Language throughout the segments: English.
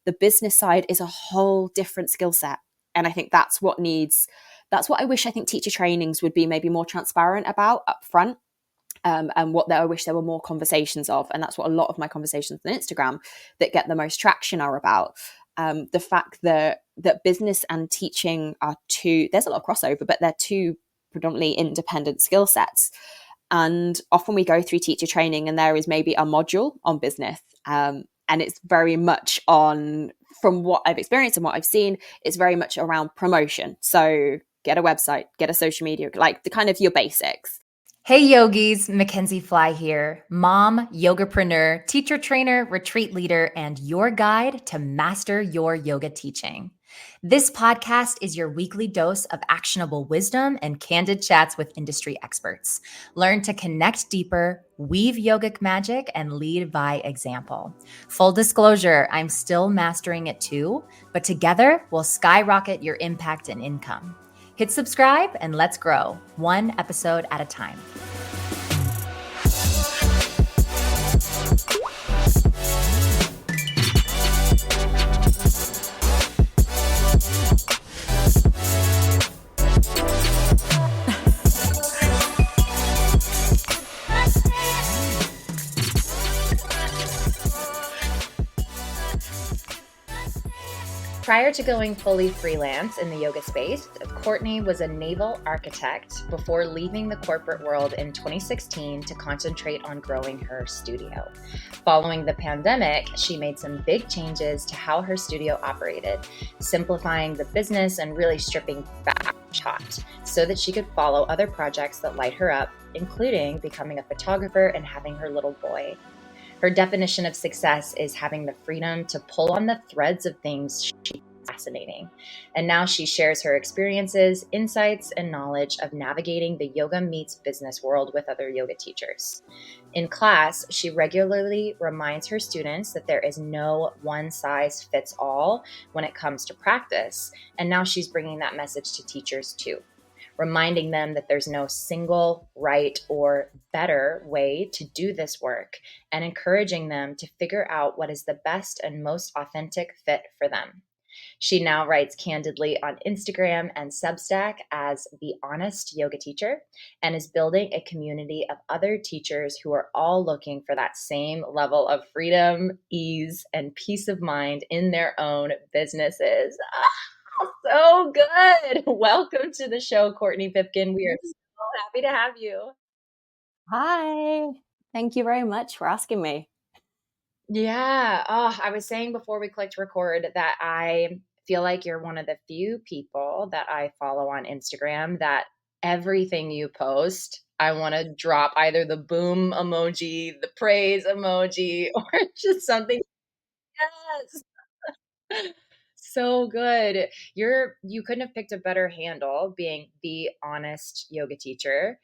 The business side is a whole different skill set. And I think that's what I wish, I think teacher trainings would be maybe more transparent about up front. And what I wish there were more conversations of. And that's what a lot of my conversations on Instagram that get the most traction are about. The fact that business and teaching are there's a lot of crossover, but they're two predominantly independent skill sets. And often we go through teacher training and there is maybe a module on business. And it's very much from what I've experienced and what I've seen, it's very much around promotion. So get a website, get a social media, like the kind of your basics. Hey yogis, Mackenzie Fly here, mom, yogapreneur, teacher trainer, retreat leader, and your guide to master your yoga teaching. This podcast is your weekly dose of actionable wisdom and candid chats with industry experts. Learn to connect deeper, weave yogic magic, and lead by example. Full disclosure, I'm still mastering it too, but together we'll skyrocket your impact and income. Hit subscribe and let's grow, one episode at a time. Prior to going fully freelance in the yoga space, Courtenay was a naval architect before leaving the corporate world in 2016 to concentrate on growing her studio. Following the pandemic, she made some big changes to how her studio operated, simplifying the business and really stripping back hot so that she could follow other projects that light her up, including becoming a photographer and having her little boy. Her definition of success is having the freedom to pull on the threads of things she finds fascinating. And now she shares her experiences, insights, and knowledge of navigating the yoga meets business world with other yoga teachers. In class, she regularly reminds her students that there is no one size fits all when it comes to practice. And now she's bringing that message to teachers too, reminding them that there's no single right or better way to do this work, and encouraging them to figure out what is the best and most authentic fit for them. She now writes candidly on Instagram and Substack as The Honest Yoga Teacher, and is building a community of other teachers who are all looking for that same level of freedom, ease, and peace of mind in their own businesses. So good. Welcome to the show, Courtenay Pipkin. We are so happy to have you. Hi. Thank you very much for asking me. Yeah. Oh, I was saying before we clicked record that I feel like you're one of the few people that I follow on Instagram that everything you post, I want to drop either the boom emoji, the praise emoji, or just something. Yes. So good. You couldn't have picked a better handle, being the honest yoga teacher,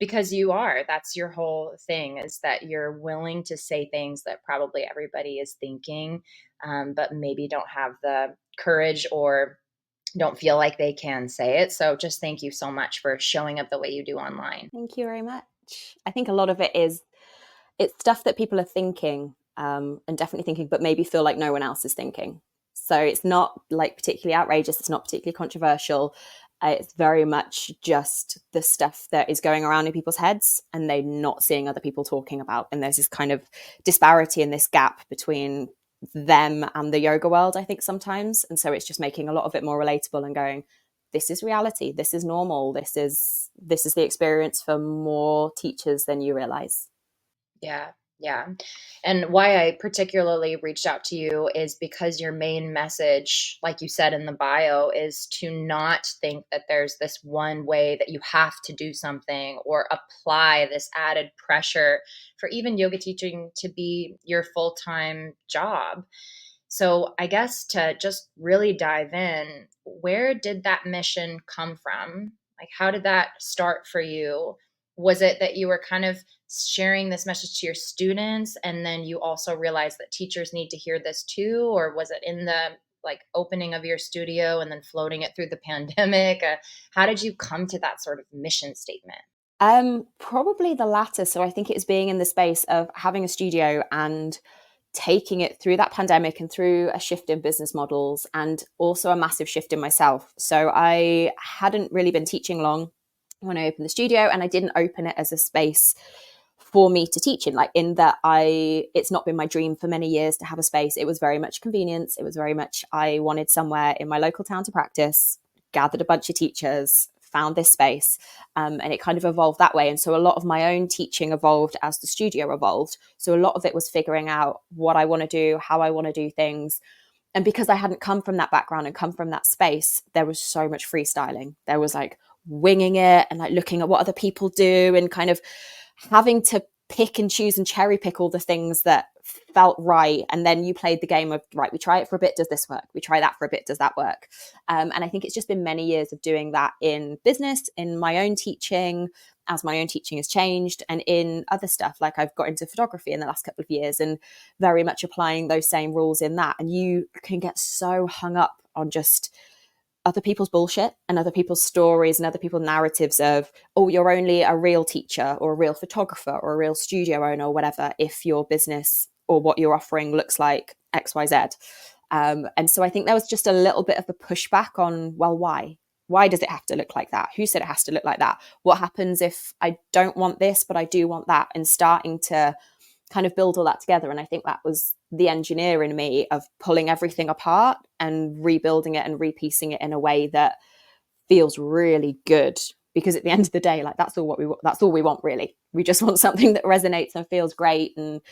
because you are. That's your whole thing, is that you're willing to say things that probably everybody is thinking, but maybe don't have the courage or don't feel like they can say it. So just thank you so much for showing up the way you do online. Thank you very much. I think a lot of it's stuff that people are thinking, and definitely thinking, but maybe feel like no one else is thinking. So it's not like particularly outrageous. It's not particularly controversial. It's very much just the stuff that is going around in people's heads and they're not seeing other people talking about. And there's this kind of disparity and this gap between them and the yoga world, I think, sometimes. And so it's just making a lot of it more relatable and going, this is reality. This is normal. This is the experience for more teachers than you realize. Yeah. Yeah. And why I particularly reached out to you is because your main message, like you said in the bio, is to not think that there's this one way that you have to do something or apply this added pressure for even yoga teaching to be your full-time job. So I guess to just really dive in, where did that mission come from? Like, how did that start for you? Was it that you were kind of sharing this message to your students and then you also realized that teachers need to hear this too? Or was it in the opening of your studio and then floating it through the pandemic? How did you come to that sort of mission statement? Probably the latter. So I think it's being in the space of having a studio and taking it through that pandemic and through a shift in business models and also a massive shift in myself. So I hadn't really been teaching long when I opened the studio, and I didn't open it as a space for me to teach in, like in that it's not been my dream for many years to have a space. It was very much convenience. It was very much, I wanted somewhere in my local town to practice, gathered a bunch of teachers, found this space, and it kind of evolved that way. And so a lot of my own teaching evolved as the studio evolved. So a lot of it was figuring out what I want to do, how I want to do things. And because I hadn't come from that background and come from that space, there was so much freestyling. There was like winging it and like looking at what other people do and kind of having to pick and choose and cherry pick all the things that felt right. And then you played the game of, right, we try it for a bit, does this work? We try that for a bit, does that work? And I think it's just been many years of doing that in business, in my own teaching, as my own teaching has changed, and in other stuff. Like I've got into photography in the last couple of years and very much applying those same rules in that. And you can get so hung up on just other people's bullshit and other people's stories and other people's narratives of, oh, you're only a real teacher or a real photographer or a real studio owner or whatever if your business or what you're offering looks like XYZ. And so I think there was just a little bit of a pushback on, well, why? Why does it have to look like that? Who said it has to look like that? What happens if I don't want this, but I do want that? And starting to kind of build all that together. And I think that was the engineer in me of pulling everything apart and rebuilding it and repiecing it in a way that feels really good. Because at the end of the day, like that's all we want, really. We just want something that resonates and feels great and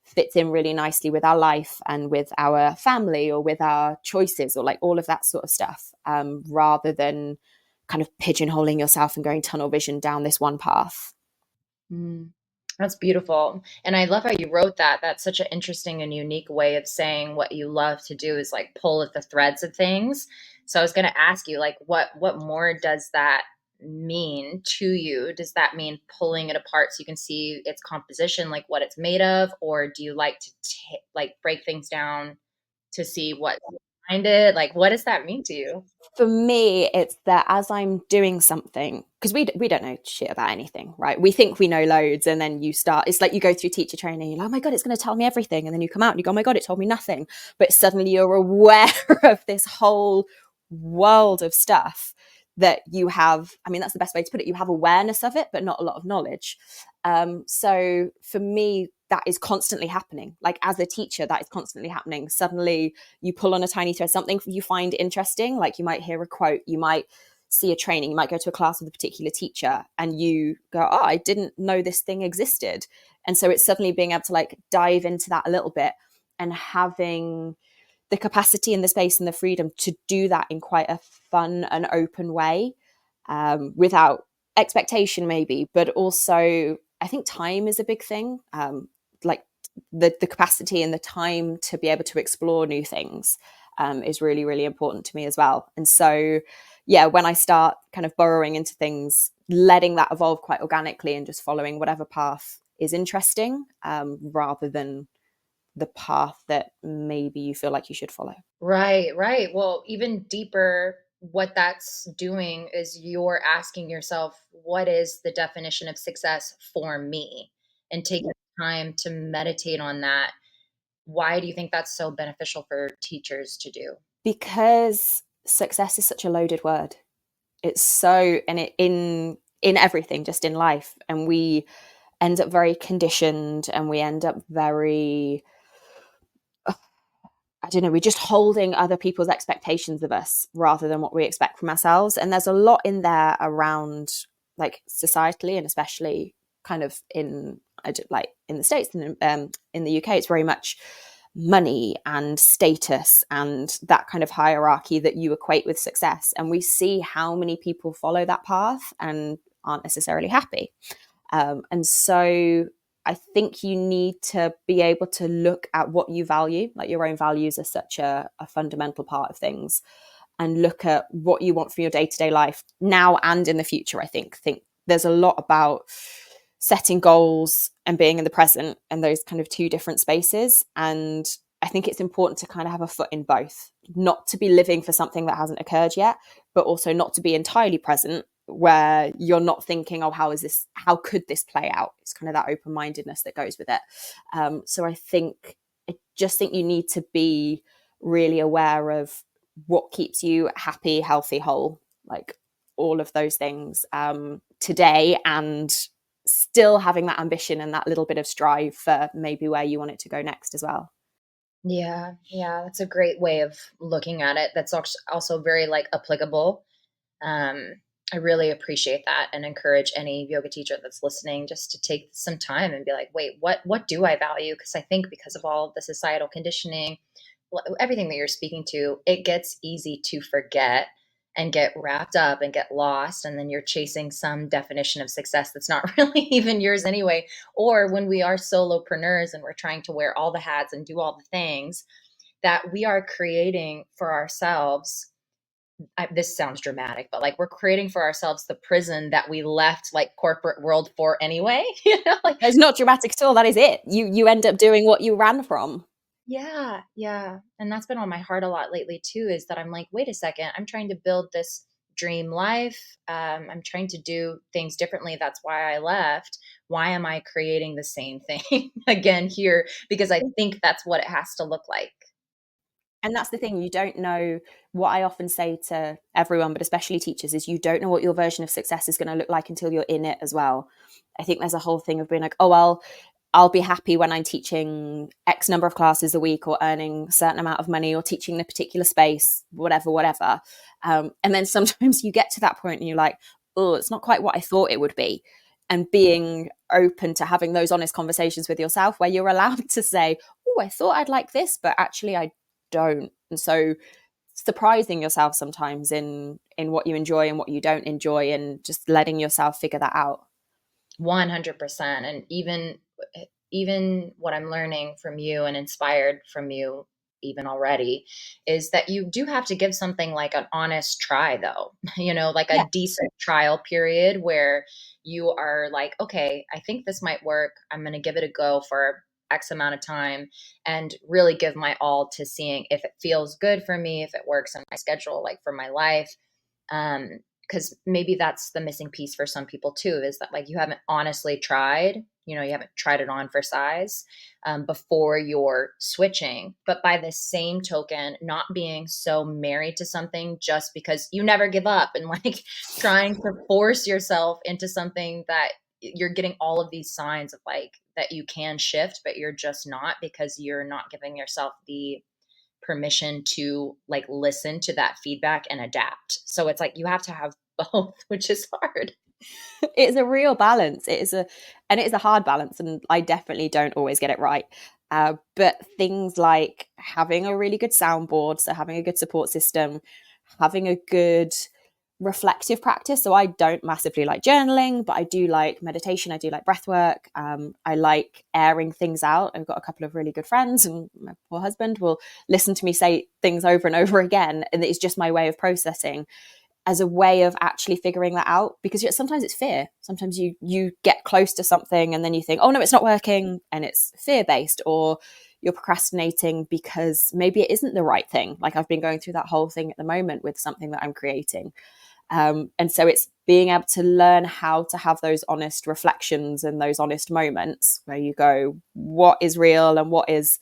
fits in really nicely with our life and with our family or with our choices or like all of that sort of stuff, rather than kind of pigeonholing yourself and going tunnel vision down this one path. Mm. That's beautiful. And I love how you wrote that. That's such an interesting and unique way of saying what you love to do is like pull at the threads of things. So I was going to ask you, like, what more does that mean to you? Does that mean pulling it apart so you can see its composition, like what it's made of? Or do you like to like break things down to see what's behind it? Like, what does that mean to you? For me, it's that as I'm doing something, because we don't know shit about anything, right? We think we know loads, and then it's like you go through teacher training, you're like, oh my God, it's going to tell me everything. And then you come out and you go, oh my God, it told me nothing. But suddenly you're aware of this whole world of stuff that you have. I mean, that's the best way to put it. You have awareness of it, but not a lot of knowledge. So for me, that is constantly happening. Like as a teacher, that is constantly happening. Suddenly you pull on a tiny thread, something you find interesting, like you might hear a quote, you might see a training, you might go to a class with a particular teacher and you go, oh, I didn't know this thing existed. And so it's suddenly being able to like dive into that a little bit and having the capacity and the space and the freedom to do that in quite a fun and open way, without expectation maybe, but also I think time is a big thing. Like the capacity and the time to be able to explore new things is really, really important to me as well. And so, yeah, when I start kind of burrowing into things, letting that evolve quite organically and just following whatever path is interesting, rather than the path that maybe you feel like you should follow. Right, right. Well, even deeper, what that's doing is you're asking yourself, what is the definition of success for me? And taking time to meditate on that. Why do you think that's so beneficial for teachers to do? Because success is such a loaded word. It's so, and it in everything, just in life, and we end up very conditioned, and we end up very, I don't know, we're just holding other people's expectations of us rather than what we expect from ourselves. And there's a lot in there around like societally, and especially kind of like in the States and in the UK, it's very much money and status and that kind of hierarchy that you equate with success. And we see how many people follow that path and aren't necessarily happy. And so I think you need to be able to look at what you value, like your own values are such a fundamental part of things, and look at what you want for your day-to-day life now and in the future. I think there's a lot about setting goals and being in the present and those kind of two different spaces. And I think it's important to kind of have a foot in both, not to be living for something that hasn't occurred yet, but also not to be entirely present where you're not thinking, oh, how could this play out? It's kind of that open-mindedness that goes with it. So I think it just think you need to be really aware of what keeps you happy, healthy, whole, like all of those things today, and still having that ambition and that little bit of strive for maybe where you want it to go next as well. Yeah, yeah, that's a great way of looking at it. That's also very like applicable. Um, I really appreciate that and encourage any yoga teacher that's listening just to take some time and be like, wait, what do I value? Because I think because of all the societal conditioning, everything that you're speaking to, it gets easy to forget and get wrapped up and get lost. And then you're chasing some definition of success that's not really even yours anyway. Or when we are solopreneurs and we're trying to wear all the hats and do all the things, that we are creating for ourselves. This sounds dramatic, but like we're creating for ourselves the prison that we left like corporate world for anyway. Like, It's not dramatic at all. That is it. You end up doing what you ran from. yeah, yeah. And that's been on my heart a lot lately too, is that I'm like, wait a second, I'm trying to build this dream life. I'm trying to do things differently. That's why I left. Why am I creating the same thing again here? Because I think that's what it has to look like. And that's the thing, you don't know. What I often say to everyone, but especially teachers, is you don't know what your version of success is going to look like until you're in it as well. I think there's a whole thing of being like, oh, well, I'll be happy when I'm teaching X number of classes a week or earning a certain amount of money or teaching in a particular space, whatever, whatever. And then sometimes you get to that point and you're like, oh, it's not quite what I thought it would be. And being open to having those honest conversations with yourself where you're allowed to say, oh, I thought I'd like this, but actually I don't. And so surprising yourself sometimes in what you enjoy and what you don't enjoy, and just letting yourself figure that out. 100%. And even what I'm learning from you and inspired from you even already is that you do have to give something like an honest try though. Like Yeah. a decent trial period where you are like, okay, I think this might work. I'm going to give it a go for X amount of time and really give my all to seeing if it feels good for me, if it works in my schedule, like for my life. Because maybe that's the missing piece for some people too, is that like you haven't honestly tried, you haven't tried it on for size before you're switching. But by the same token, not being so married to something just because you never give up and like trying to force yourself into something that you're getting all of these signs of like that you can shift, but you're just not, because you're not giving yourself the permission to like listen to that feedback and adapt. So it's like you have to have both, which is hard. It's a real balance. And it is a hard balance, and I definitely don't always get it right. But things like having a really good soundboard, so having a good support system, having a good reflective practice. So I don't massively like journaling, but I do like meditation. I do like breath work. I like airing things out. I've got a couple of really good friends, and my poor husband will listen to me say things over and over again. And it's just my way of processing, as a way of actually figuring that out. Because sometimes it's fear. Sometimes you get close to something and then you think, oh no, it's not working, and it's fear based, or you're procrastinating because maybe it isn't the right thing. Like I've been going through that whole thing at the moment with something that I'm creating. And so it's being able to learn how to have those honest reflections and those honest moments where you go, what is real and what is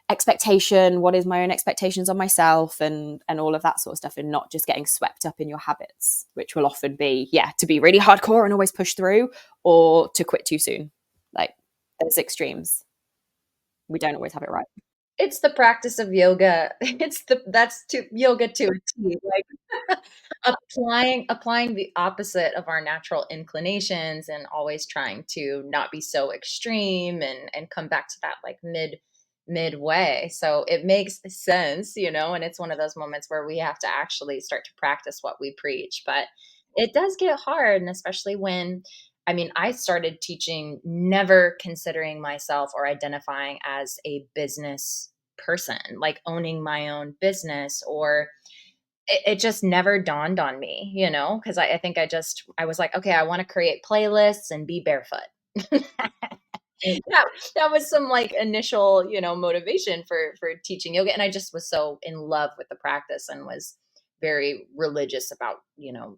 expectation, what is my own expectations on myself, and all of that sort of stuff, and not just getting swept up in your habits, which will often be to be really hardcore and always push through, or to quit too soon. Like there's extremes. We don't always have it right. It's the practice of yoga. That's to yoga to a T. Like applying the opposite of our natural inclinations and always trying to not be so extreme and come back to that like midway. So it makes sense, and it's one of those moments where we have to actually start to practice what we preach. But it does get hard, and especially when I started teaching never considering myself or identifying as a business person, like owning my own business, or it just never dawned on me, because I think I was like, okay, I want to create playlists and be barefoot. That was some like initial, motivation for teaching yoga. And I just was so in love with the practice and was very religious about,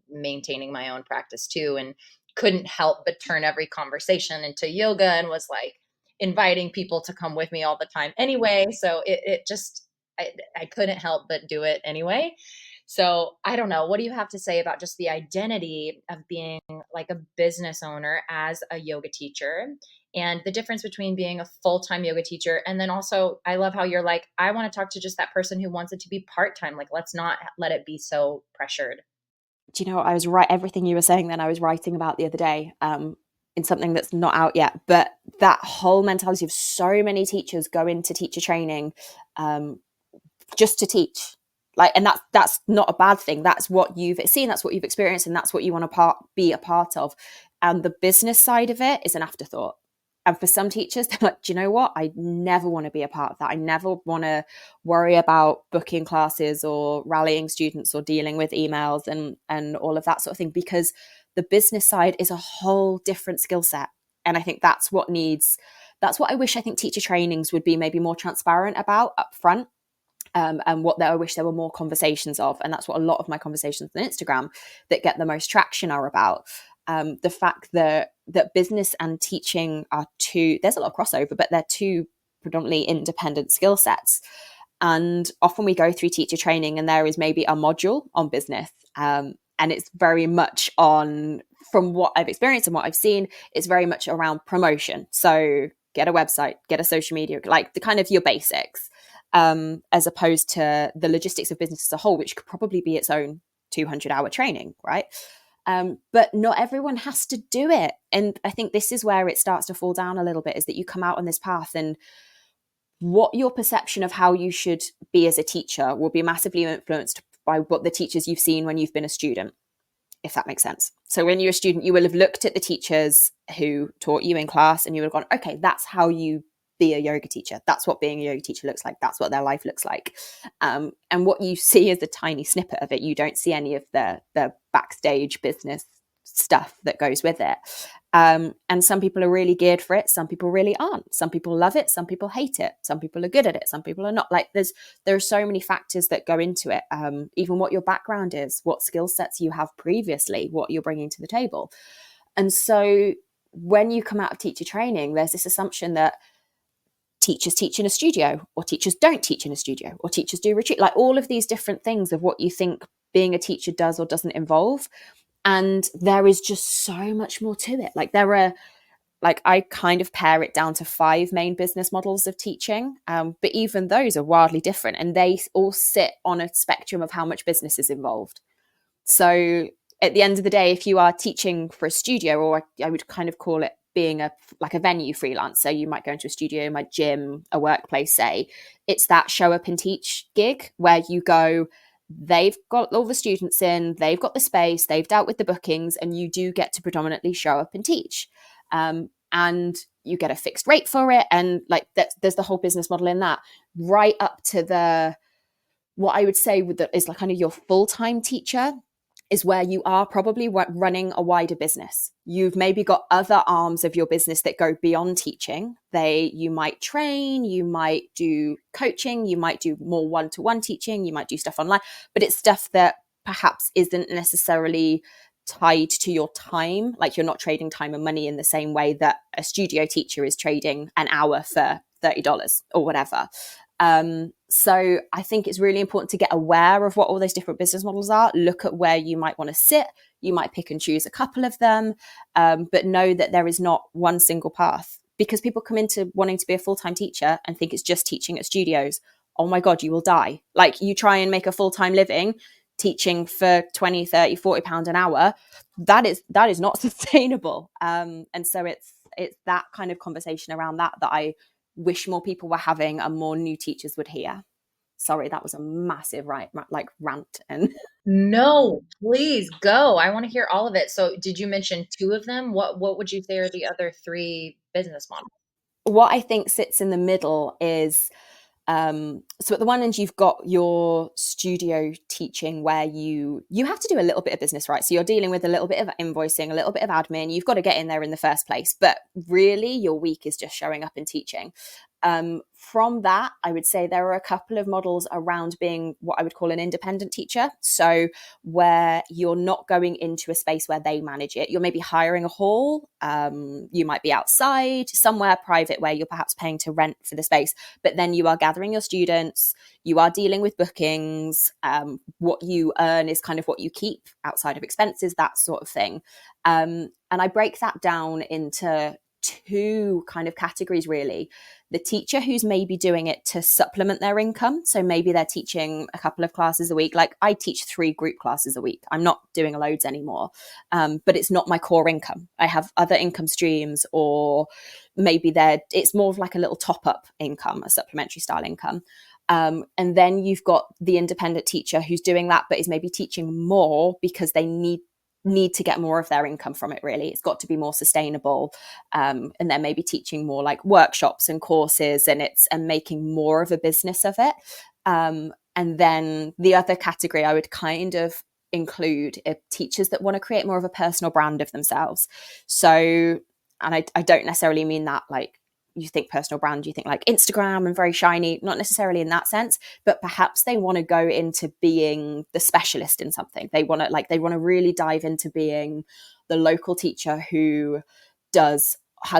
maintaining my own practice too. And couldn't help but turn every conversation into yoga, and was like, inviting people to come with me all the time anyway. So it just, I couldn't help but do it anyway. So I don't know. What do you have to say about just the identity of being like a business owner as a yoga teacher and the difference between being a full-time yoga teacher? And then also, I love how you're like, I want to talk to just that person who wants it to be part-time. Like, let's not let it be so pressured. Do you know what? I was right. Everything you were saying then I was writing about the other day, in something that's not out yet. But that whole mentality of so many teachers go into teacher training, um, just to teach. Like, and that's not a bad thing. That's what you've seen, that's what you've experienced, and that's what you want to be a part of. And the business side of it is an afterthought. And for some teachers, they're like, do you know what? I never want to be a part of that. I never want to worry about booking classes or rallying students or dealing with emails and all of that sort of thing, because the business side is a whole different skill set. And I think that's what I wish I think teacher trainings would be maybe more transparent about up front. And what I wish there were more conversations of. And that's what a lot of my conversations on Instagram that get the most traction are about. The fact that business and teaching are there's a lot of crossover, but they're two predominantly independent skill sets. And often we go through teacher training and there is maybe a module on business. And it's very much from what I've experienced and what I've seen, it's very much around promotion. So get a website, get a social media, like the kind of your basics. As opposed to the logistics of business as a whole, which could probably be its own 200-hour training, right? But not everyone has to do it. And I think this is where it starts to fall down a little bit, is that you come out on this path and what your perception of how you should be as a teacher will be massively influenced by what the teachers you've seen when you've been a student, if that makes sense. So when you're a student, you will have looked at the teachers who taught you in class and you would have gone, okay, that's how you be a yoga teacher. That's what being a yoga teacher looks like. That's what their life looks like. And what you see is a tiny snippet of it. You don't see any of the backstage business stuff that goes with it. And some people are really geared for it. Some people really aren't. Some people love it. Some people hate it. Some people are good at it. Some people are not. Like there are so many factors that go into it. Even what your background is, what skill sets you have previously, what you're bringing to the table. And so when you come out of teacher training, there's this assumption that teachers teach in a studio, or teachers don't teach in a studio, or teachers do retreat, like all of these different things of what you think being a teacher does or doesn't involve. And there is just so much more to it. I kind of pare it down to 5 main business models of teaching. But even those are wildly different, and they all sit on a spectrum of how much business is involved. So at the end of the day, if you are teaching for a studio, or I would kind of call it being a venue freelancer, you might go into a studio, my gym, a workplace, say, it's that show up and teach gig where you go, they've got all the students in, they've got the space, they've dealt with the bookings, and you do get to predominantly show up and teach. And you get a fixed rate for it. And like there's the whole business model in that, right up to what I would say is like kind of your full-time teacher, is where you are probably running a wider business. You've maybe got other arms of your business that go beyond teaching. You might train, you might do coaching, you might do more one-to-one teaching, you might do stuff online, but it's stuff that perhaps isn't necessarily tied to your time. Like you're not trading time and money in the same way that a studio teacher is trading an hour for $30 or whatever. So I think it's really important to get aware of what all those different business models are. Look at where you might want to sit. You might pick and choose a couple of them, but know that there is not one single path, because people come into wanting to be a full-time teacher and think it's just teaching at studios. Oh my God, you will die. Like you try and make a full-time living teaching for 20, 30, 40 pounds an hour. That is not sustainable. And so it's that kind of conversation around that I wish more people were having and more new teachers would hear. Sorry, that was a massive rant. And No, please go. I want to hear all of it. So did you mention 2 of them? What would you say are the other 3 business models? what I think sits in the middle is, so at the one end, you've got your studio teaching where you have to do a little bit of business, right? So you're dealing with a little bit of invoicing, a little bit of admin. You've got to get in there in the first place. But really, your week is just showing up and teaching. From that, I would say there are a couple of models around being what I would call an independent teacher. So where you're not going into a space where they manage it. You're maybe hiring a hall. You might be outside, somewhere private where you're perhaps paying to rent for the space. But then you are gathering your students. You are dealing with bookings. What you earn is kind of what you keep outside of expenses, that sort of thing. And I break that down into two kind of categories, really. The teacher who's maybe doing it to supplement their income. So maybe they're teaching a couple of classes a week. Like I teach 3 group classes a week. I'm not doing loads anymore, but it's not my core income. I have other income streams, or maybe it's more of like a little top up income, a supplementary style income. And then you've got the independent teacher who's doing that, but is maybe teaching more because they need to get more of their income from it. Really, it's got to be more sustainable, and they're maybe teaching more like workshops and courses, and making more of a business of it. And then the other category I would kind of include are teachers that want to create more of a personal brand of themselves. So, and I don't necessarily mean that like you think personal brand, you think like Instagram and very shiny, not necessarily in that sense, but perhaps they want to go into being the specialist in something. They want to really dive into being the local teacher who has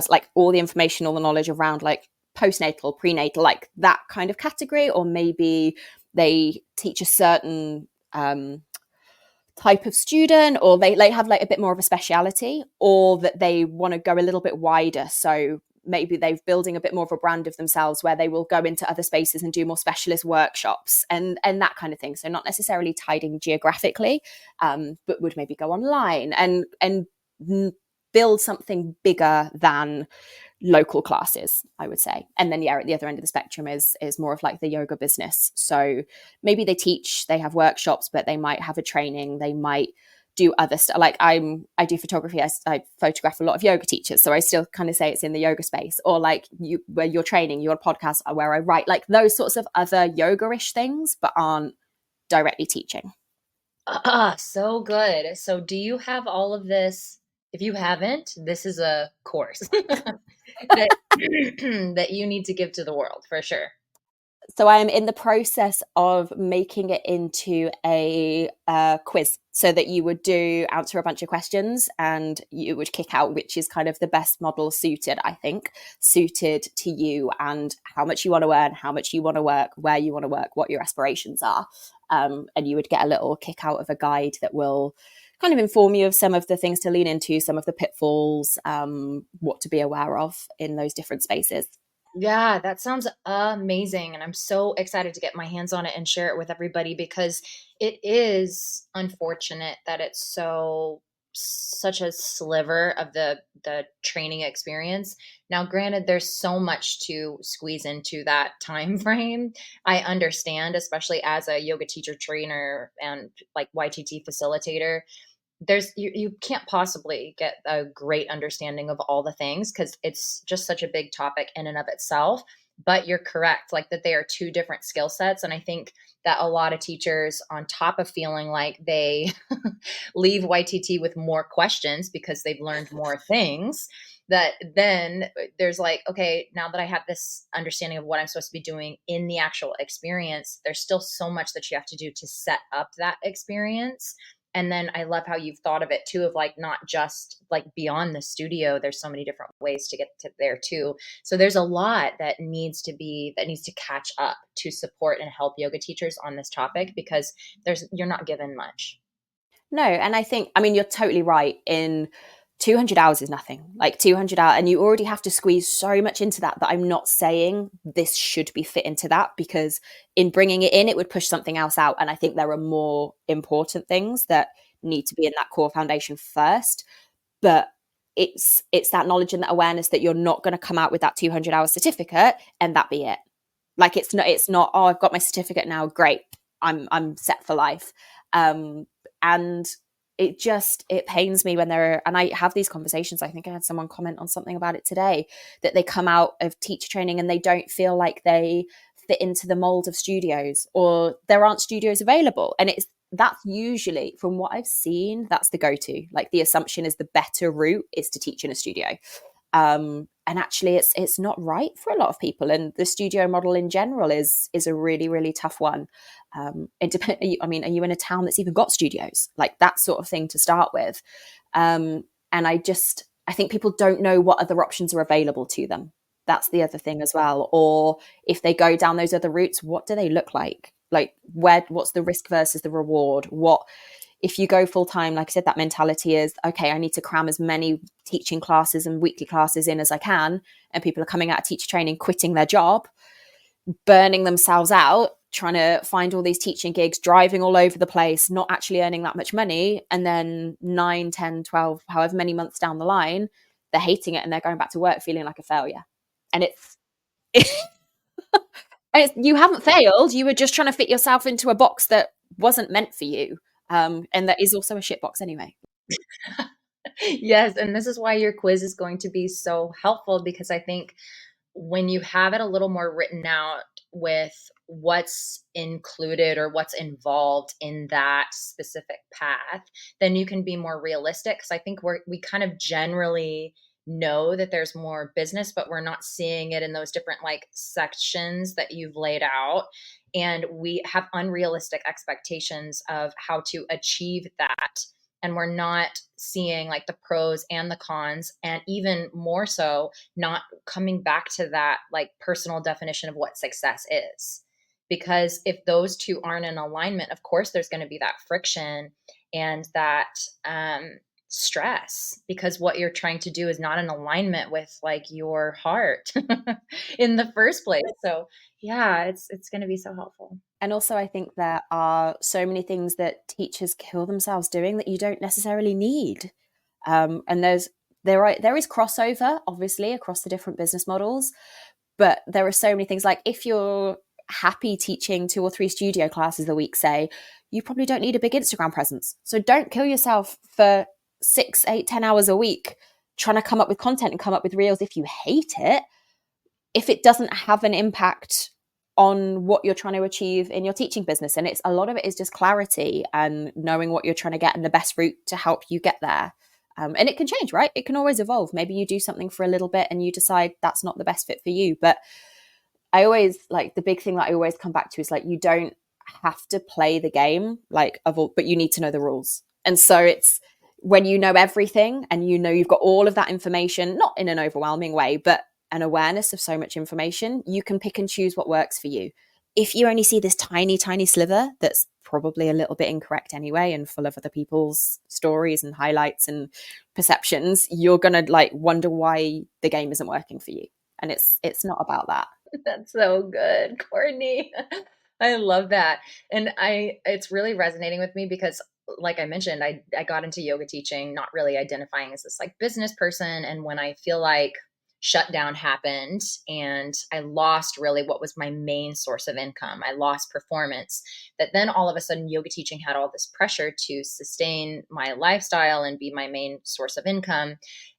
like all the information, all the knowledge around like postnatal, prenatal, like that kind of category. Or maybe they teach a certain type of student, or they have like a bit more of a speciality, or that they want to go a little bit wider. So maybe they're building a bit more of a brand of themselves where they will go into other spaces and do more specialist workshops and that kind of thing. So not necessarily tied in geographically, but would maybe go online and build something bigger than local classes, I would say. And then at the other end of the spectrum is more of like the yoga business. So maybe they have workshops, but they might have a training, they might do other stuff. Like I do photography. I photograph a lot of yoga teachers, so I still kind of say it's in the yoga space. Or like where you're training, you're a podcast where I write, like those sorts of other yoga-ish things, but aren't directly teaching. So good. So do you have all of this? If you haven't, this is a course that that you need to give to the world for sure. So I am in the process of making it into a quiz, so that you would answer a bunch of questions and you would kick out which is kind of the best model suited to you and how much you want to earn, how much you want to work, where you want to work, what your aspirations are. And you would get a little kick out of a guide that will kind of inform you of some of the things to lean into, some of the pitfalls, what to be aware of in those different spaces. Yeah, that sounds amazing. And I'm so excited to get my hands on it and share it with everybody because it is unfortunate that it's such a sliver of the training experience. Now, granted, there's so much to squeeze into that time frame. I understand, especially as a yoga teacher trainer and like YTT facilitator, you can't possibly get a great understanding of all the things because it's just such a big topic in and of itself. But you're correct, like that they are two different skill sets. And I think that a lot of teachers, on top of feeling like they leave YTT with more questions because they've learned more things, that then there's like, okay, now that I have this understanding of what I'm supposed to be doing in the actual experience, there's still so much that you have to do to set up that experience. And then I love how you've thought of it too, of like not just like beyond the studio, there's so many different ways to get to there too. So there's a lot that needs to catch up to support and help yoga teachers on this topic because you're not given much. No, and I mean, you're totally right. In 200 hours is nothing. Like 200 hours, and you already have to squeeze so much into that. But I'm not saying this should be fit into that, because in bringing it in, it would push something else out. And I think there are more important things that need to be in that core foundation first. But it's that knowledge and that awareness that you're not going to come out with that 200-hour certificate and that be it. Like it's not, oh, I've got my certificate now, great, I'm set for life. And it pains me when and I have these conversations. I think I had someone comment on something about it today, that they come out of teacher training and they don't feel like they fit into the mold of studios, or there aren't studios available. And that's usually, from what I've seen, that's the go-to. Like the assumption is the better route is to teach in a studio. And and actually it's not right for a lot of people, and the studio model in general is a really, really tough one. It depends. I mean, are you in a town that's even got studios, like that sort of thing to start with? And I think people don't know what other options are available to them. That's the other thing as well. Or if they go down those other routes, what do they look like? Like, what's the risk versus the reward? What if you go full time? Like I said, that mentality is, okay, I need to cram as many teaching classes and weekly classes in as I can. And people are coming out of teacher training, quitting their job, burning themselves out, trying to find all these teaching gigs, driving all over the place, not actually earning that much money. And then 9, 10, 12, however many months down the line, they're hating it and they're going back to work feeling like a failure. And you haven't failed. You were just trying to fit yourself into a box that wasn't meant for you. And that is also a shit box anyway. Yes, and this is why your quiz is going to be so helpful, because I think when you have it a little more written out with what's included or what's involved in that specific path, then you can be more realistic. Because I think we kind of generally know that there's more business, but we're not seeing it in those different like sections that you've laid out. And we have unrealistic expectations of how to achieve that. And we're not seeing like the pros and the cons, and even more so, not coming back to that like personal definition of what success is. Because if those two aren't in alignment, of course there's going to be that friction and that stress, because what you're trying to do is not in alignment with like your heart in the first place. So yeah, it's going to be so helpful. And also, I think there are so many things that teachers kill themselves doing that you don't necessarily need. And there is crossover, obviously, across the different business models, but there are so many things. Like, if you're happy teaching 2 or 3 studio classes a week, say, you probably don't need a big Instagram presence. So don't kill yourself for 6, 8, 10 hours a week trying to come up with content and come up with reels if you hate it, if it doesn't have an impact on what you're trying to achieve in your teaching business. And it's a lot of it is just clarity and knowing what you're trying to get and the best route to help you get there. And it can change, right? It can always evolve. Maybe you do something for a little bit and you decide that's not the best fit for you. But I always like, the big thing that I always come back to is like, you don't have to play the game but you need to know the rules. And so it's when you know everything and you know you've got all of that information, not in an overwhelming way, but an awareness of so much information, you can pick and choose what works for you. If you only see this tiny, tiny sliver that's probably a little bit incorrect anyway and full of other people's stories and highlights and perceptions, you're going to like wonder why the game isn't working for you. And it's not about that. That's so good, Courtney. I love that. And it's really resonating with me because like I mentioned, I got into yoga teaching, not really identifying as this like business person. And when I feel like shutdown happened and I lost really what was my main source of income, I lost performance, that then all of a sudden yoga teaching had all this pressure to sustain my lifestyle and be my main source of income.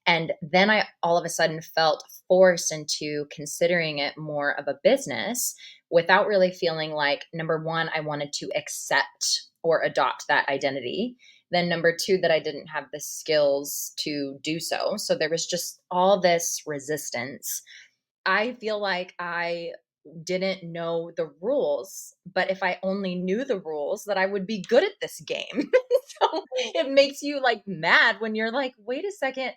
And then I all of a sudden felt forced into considering it more of a business without really feeling like, number one, I wanted to accept or adopt that identity. Then number two, that I didn't have the skills to do so. So there was just all this resistance. I feel like I didn't know the rules, but if I only knew the rules, that I would be good at this game. So it makes you like mad when you're like, wait a second.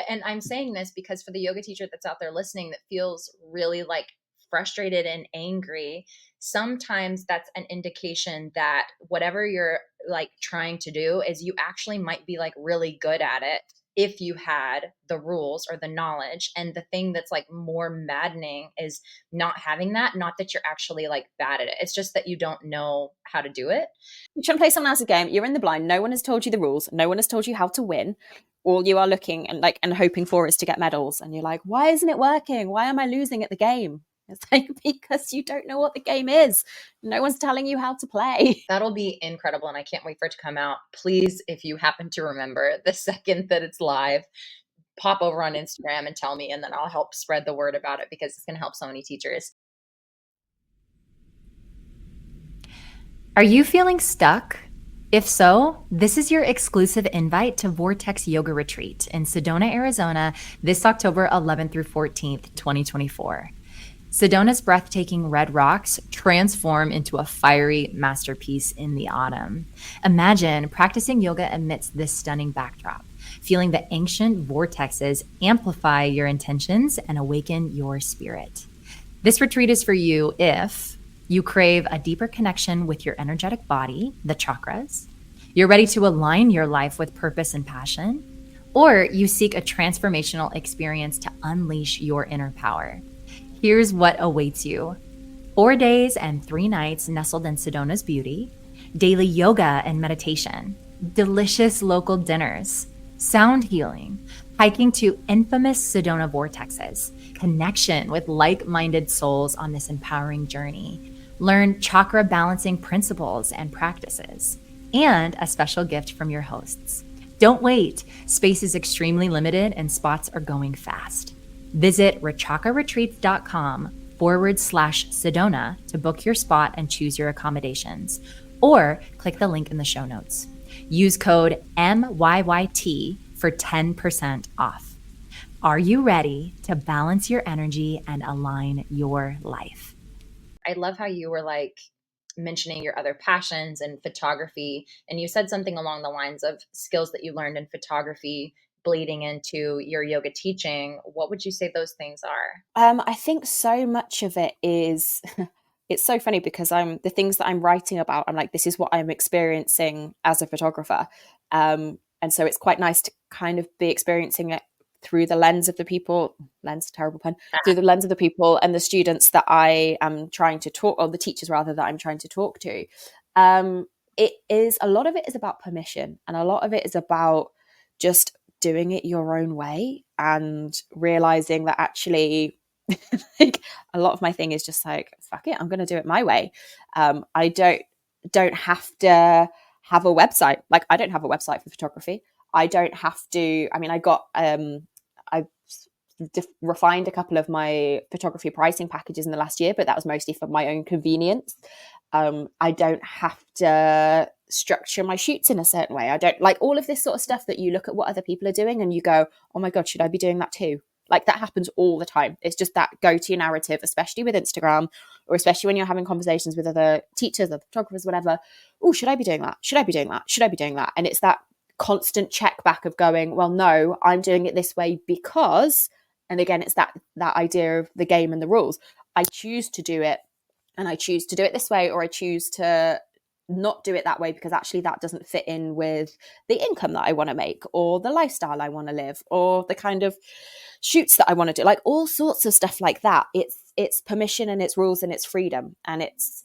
And I'm saying this because for the yoga teacher that's out there listening that feels really like frustrated and angry, sometimes that's an indication that whatever you're like trying to do is you actually might be like really good at it if you had the rules or the knowledge. And the thing that's like more maddening is not having that, not that you're actually like bad at it. It's just that you don't know how to do it. You shouldn't play someone else's game. You're in the blind. No one has told you the rules. No one has told you how to win. All you are looking and hoping for is to get medals. And you're like, why isn't it working? Why am I losing at the game? It's like, because you don't know what the game is. No one's telling you how to play. That'll be incredible. And I can't wait for it to come out. Please, if you happen to remember the second that it's live, pop over on Instagram and tell me, and then I'll help spread the word about it because it's going to help so many teachers. Are you feeling stuck? If so, this is your exclusive invite to Vortex Yoga Retreat in Sedona, Arizona, this October 11th through 14th, 2024. Sedona's breathtaking red rocks transform into a fiery masterpiece in the autumn. Imagine practicing yoga amidst this stunning backdrop, feeling the ancient vortexes amplify your intentions and awaken your spirit. This retreat is for you if you crave a deeper connection with your energetic body, the chakras, you're ready to align your life with purpose and passion, or you seek a transformational experience to unleash your inner power. Here's what awaits you: 4 days and 3 nights nestled in Sedona's beauty, daily yoga and meditation, delicious local dinners, sound healing, hiking to infamous Sedona vortexes, connection with like-minded souls on this empowering journey, learn chakra balancing principles and practices, and a special gift from your hosts. Don't wait. Space is extremely limited and spots are going fast. Visit rachakaretreats.com/Sedona to book your spot and choose your accommodations, or click the link in the show notes. Use code MYYT for 10% off. Are you ready to balance your energy and align your life? I love how you were like mentioning your other passions and photography. And you said something along the lines of skills that you learned in photography bleeding into your yoga teaching. What would you say those things are? I think so much of it is it's so funny because I'm the things that I'm writing about, I'm like, this is what I'm experiencing as a photographer. And so it's quite nice to kind of be experiencing it through the lens of the people, lens, terrible pun, through the lens of the people and the students that I am trying to talk, or the teachers rather, that I'm trying to talk to. It is, a lot of it is about permission, and a lot of it is about just doing it your own way and realizing that actually like a lot of my thing is just like, fuck it, I'm going to do it my way. I don't have to have a website. Like, I don't have a website for photography. I don't have to, I mean, I've refined a couple of my photography pricing packages in the last year, but that was mostly for my own convenience. I don't have to structure my shoots in a certain way. I don't like all of this sort of stuff that you look at what other people are doing and you go, oh my God, should I be doing that too? Like, that happens all the time. It's just that go-to narrative, especially with Instagram, or especially when you're having conversations with other teachers, other photographers, whatever. Oh, should I be doing that? Should I be doing that? Should I be doing that? And it's that constant check back of going, well, no, I'm doing it this way because, and again, it's that idea of the game and the rules. I choose to do it, and I choose to do it this way, or I choose to not do it that way because actually that doesn't fit in with the income that I want to make, or the lifestyle I want to live, or the kind of shoots that I want to do, like all sorts of stuff like that. It's permission and it's rules and it's freedom, and it's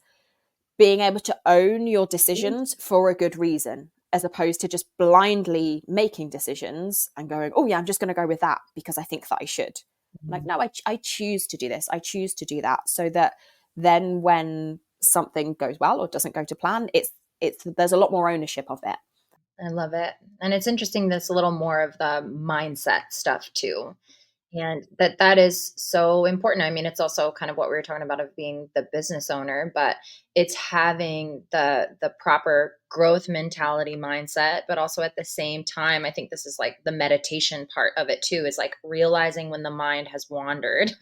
being able to own your decisions for a good reason, as opposed to just blindly making decisions and going, oh yeah, I'm just going to go with that because I think that I should. Like, no, I choose to do this, I choose to do that, so that then when something goes well or doesn't go to plan, it's there's a lot more ownership of it. I love it. And it's interesting, this a little more of the mindset stuff too. And that is so important. I mean, it's also kind of what we were talking about of being the business owner, but it's having the proper growth mentality mindset, but also at the same time, I think this is like the meditation part of it too, is like realizing when the mind has wandered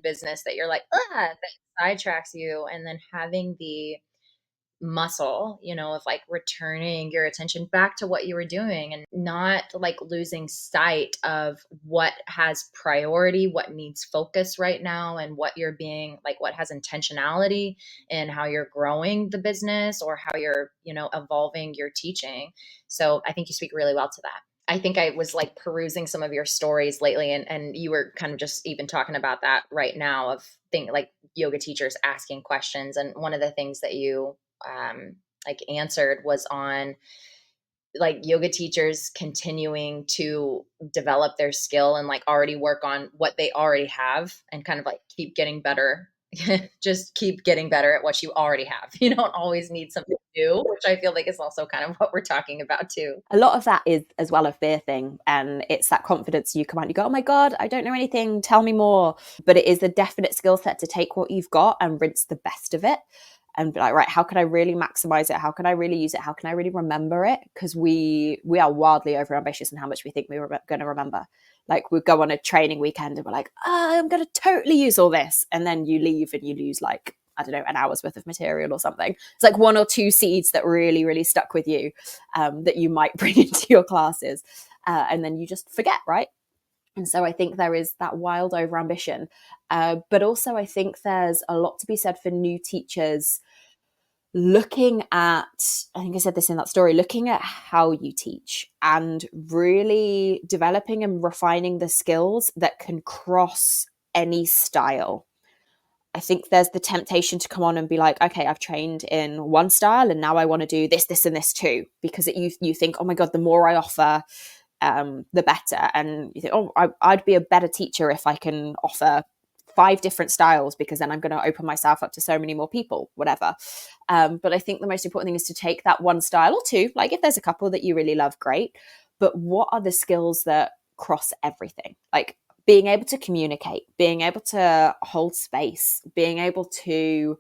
business that you're like, that sidetracks you, and then having the muscle, of like returning your attention back to what you were doing and not like losing sight of what has priority, what needs focus right now, and what you're being like, what has intentionality in how you're growing the business or how you're, evolving your teaching. So I think you speak really well to that. I think I was like perusing some of your stories lately, and you were kind of just even talking about that right now of like yoga teachers asking questions. And one of the things that you like answered was on like yoga teachers continuing to develop their skill and like already work on what they already have and kind of like keep getting better. Just keep getting better at what you already have. You don't always need something new, which I feel like is also kind of what we're talking about too. A lot of that is as well a fear thing, and it's that confidence. You come out and you go, oh my God, I don't know anything, tell me more. But it is a definite skill set to take what you've got and rinse the best of it. and be like, right, how can I really maximize it? How can I really use it? How can I really remember it? Because we are wildly over ambitious in how much we think we're going to remember. Like, we go on a training weekend and we're like, I'm going to totally use all this. And then you leave and you lose, like, I don't know, an hour's worth of material or something. It's like one or two seeds that really, really stuck with you, that you might bring into your classes. And then you just forget, right? And so I think there is that wild overambition. But also I think there's a lot to be said for new teachers looking at, I think I said this in that story, looking at how you teach and really developing and refining the skills that can cross any style. I think there's the temptation to come on and be like, okay, I've trained in one style and now I want to do this, this, and this too, because you think, oh my God, the more I offer, the better. And you think, oh, I'd be a better teacher if I can offer 5 different styles, because then I'm going to open myself up to so many more people, whatever. But I think the most important thing is to take that one style or two, like if there's a couple that you really love, great. But what are the skills that cross everything? Like being able to communicate, being able to hold space, being able to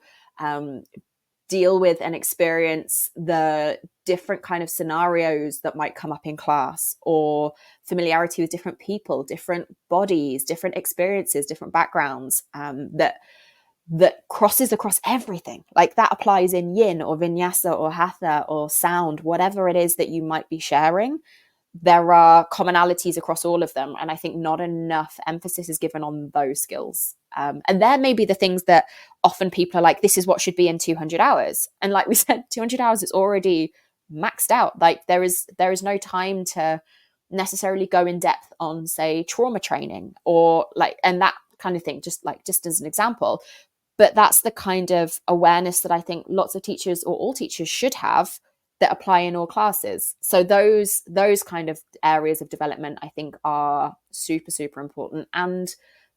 deal with and experience the different kind of scenarios that might come up in class, or familiarity with different people, different bodies, different experiences, different backgrounds, that crosses across everything. Like that applies in yin or vinyasa or hatha or sound, whatever it is that you might be sharing. There are commonalities across all of them. And I think not enough emphasis is given on those skills. And there may be the things that often people are like, this is what should be in 200 hours. And like we said, 200 hours is already maxed out. Like there is no time to necessarily go in depth on, say, trauma training or like, and that kind of thing, just as an example. But that's the kind of awareness that I think lots of teachers, or all teachers, should have, that apply in all classes. So those kind of areas of development I think are super, super important. And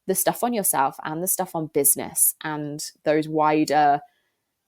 the stuff on yourself and the stuff on business and those wider,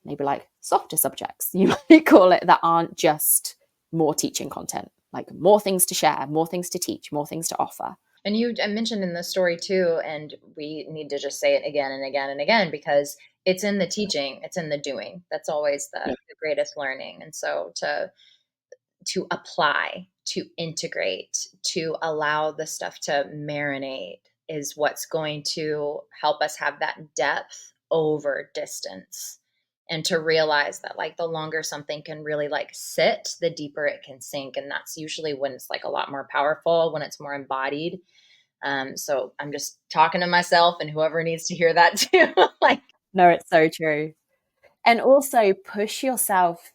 maybe like softer subjects, you might call it, that aren't just more teaching content, like more things to share, more things to teach, more things to offer. And you mentioned in the story too, and we need to just say it again and again and again, because it's in the teaching, it's in the doing. That's always the greatest learning. And so to apply, to integrate, to allow the stuff to marinate is what's going to help us have that depth over distance. And to realize that like the longer something can really like sit, the deeper it can sink. And that's usually when it's like a lot more powerful, when it's more embodied. So I'm just talking to myself and whoever needs to hear that too. Like, no, it's so true. And also push yourself